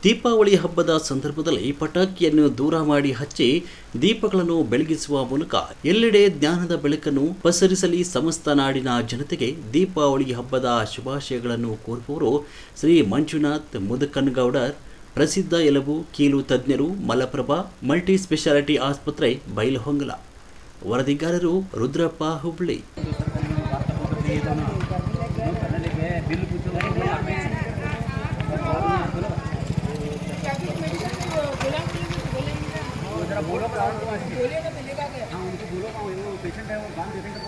ದೀಪಾವಳಿ ಹಬ್ಬದ ಸಂದರ್ಭದಲ್ಲಿ ಪಟಾಕಿಯನ್ನು ದೂರ ಮಾಡಿ ಹಚ್ಚಿ ದೀಪಗಳನ್ನು ಬೆಳಗಿಸುವ ಮೂಲಕ ಎಲ್ಲೆಡೆ ಜ್ಞಾನದ ಬೆಳಕನ್ನು ಪಸರಿಸಲಿ ಸಮಸ್ತ ನಾಡಿನ ಜನತೆಗೆ ದೀಪಾವಳಿ ಹಬ್ಬದ ಶುಭಾಶಯಗಳನ್ನು ಕೋರುವವರು ಶ್ರೀ ಮಂಜುನಾಥ್ ಮುದಕನಗೌಡರ್, ಪ್ರಸಿದ್ಧ ಎಲುಬು ಕೀಲು ತಜ್ಞರು, ಮಲಪ್ರಭಾ ಮಲ್ಟಿ ಸ್ಪೆಷಾಲಿಟಿ ಆಸ್ಪತ್ರೆ, ಬೈಲಹೊಂಗಲ. ವರದಿಗಾರರು ರುದ್ರಪ್ಪ, ಹುಬ್ಳಿ. बोलो बोलिए ना, मिलेगा क्या? हाँ, उनको बोलो, वो पेशेंट है, वो काम दे देंगे।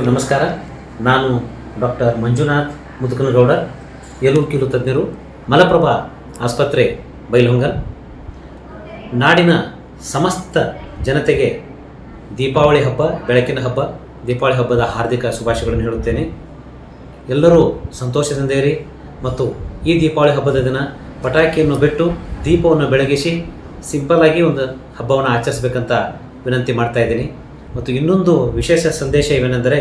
ನಮಸ್ಕಾರ, ನಾನು ಡಾಕ್ಟರ್ ಮಂಜುನಾಥ್ ಮುದಕನಗೌಡರ್, ಎಲುಬು ಕೀಲು ತಜ್ಞರು, ಮಲಪ್ರಭಾ ಆಸ್ಪತ್ರೆ, ಬೈಲಹೊಂಗಲ್. ನಾಡಿನ ಸಮಸ್ತ ಜನತೆಗೆ ದೀಪಾವಳಿ ಹಬ್ಬ, ಬೆಳಕಿನ ಹಬ್ಬ, ದೀಪಾವಳಿ ಹಬ್ಬದ ಹಾರ್ದಿಕ ಶುಭಾಶಯಗಳನ್ನು ಹೇಳುತ್ತೇನೆ. ಎಲ್ಲರೂ ಸಂತೋಷದಿಂದ ಇರಿ ಮತ್ತು ಈ ದೀಪಾವಳಿ ಹಬ್ಬದ ದಿನ ಪಟಾಕಿಯನ್ನು ಬಿಟ್ಟು ದೀಪವನ್ನು ಬೆಳಗಿಸಿ ಸಿಂಪಲ್ಲಾಗಿ ಒಂದು ಹಬ್ಬವನ್ನು ಆಚರಿಸಬೇಕಂತ ವಿನಂತಿ ಮಾಡ್ತಾ ಇದ್ದೀನಿ. ಮತ್ತು ಇನ್ನೊಂದು ವಿಶೇಷ ಸಂದೇಶ ಏನೆಂದರೆ,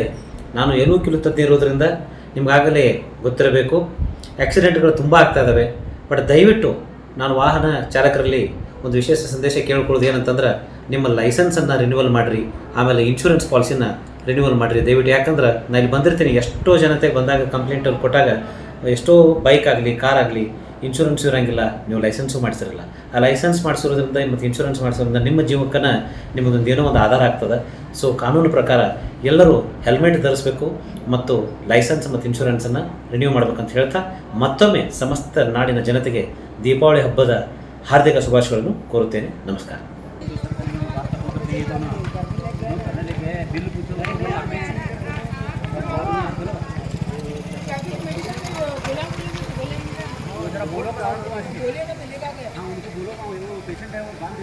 ನಾನು ಎಲುಬು ಕೀಲು ತಜ್ಞ ಇರೋದರಿಂದ ನಿಮಗಾಗಲೇ ಗೊತ್ತಿರಬೇಕು, ಆಕ್ಸಿಡೆಂಟ್ಗಳು ತುಂಬ ಆಗ್ತಾ ಇದ್ದಾವೆ. ಬಟ್ ದಯವಿಟ್ಟು ನಾನು ವಾಹನ ಚಾಲಕರಲ್ಲಿ ಒಂದು ವಿಶೇಷ ಸಂದೇಶ ಕೇಳ್ಕೊಳ್ಳೋದು ಏನಂತಂದ್ರೆ, ನಿಮ್ಮ ಲೈಸೆನ್ಸನ್ನು ರಿನ್ಯೂವಲ್ ಮಾಡಿರಿ, ಆಮೇಲೆ ಇನ್ಶೂರೆನ್ಸ್ ಪಾಲಿಸಿನ ರಿನ್ಯೂವಲ್ ಮಾಡಿರಿ ದಯವಿಟ್ಟು. ಯಾಕಂದ್ರೆ ನಾನು ಇಲ್ಲಿ ಬಂದಿರ್ತೀನಿ, ಎಷ್ಟೋ ಜನತೆಗೆ ಬಂದಾಗ ಕಂಪ್ಲೇಂಟಲ್ಲಿ ಕೊಟ್ಟಾಗ ಎಷ್ಟೋ ಬೈಕ್ ಆಗಲಿ ಕಾರ್ ಆಗಲಿ ಇನ್ಶೂರೆನ್ಸ್ ಇರೋಂಗಿಲ್ಲ, ನೀವು ಲೈಸೆನ್ಸು ಮಾಡಿಸಿರಲ್ಲ. ಆ ಲೈಸೆನ್ಸ್ ಮಾಡಿಸೋದ್ರಿಂದ ಮತ್ತು ಇನ್ಶೂರೆನ್ಸ್ ಮಾಡಿಸೋದ್ರಿಂದ ನಿಮ್ಮ ಜೀವಕ್ಕನ್ನು ನಿಮಗೊಂದು ಏನೋ ಒಂದು ಆಧಾರ ಆಗ್ತದೆ. ಸೊ ಕಾನೂನು ಪ್ರಕಾರ ಎಲ್ಲರೂ ಹೆಲ್ಮೆಟ್ ಧರಿಸಬೇಕು ಮತ್ತು ಲೈಸೆನ್ಸ್ ಮತ್ತು ಇನ್ಶೂರೆನ್ಸನ್ನು ರಿನ್ಯೂ ಮಾಡ್ಬೇಕಂತ ಹೇಳ್ತಾ ಮತ್ತೊಮ್ಮೆ ಸಮಸ್ತ ನಾಡಿನ ಜನತೆಗೆ ದೀಪಾವಳಿ ಹಬ್ಬದ ಹಾರ್ದಿಕ ಶುಭಾಶಯಗಳನ್ನು ಕೋರುತ್ತೇನೆ. ನಮಸ್ಕಾರ. बोलो बोलिए ना, मिलेगा क्या? हाँ, उनको बोलो, वो पेशेंट है, वो काम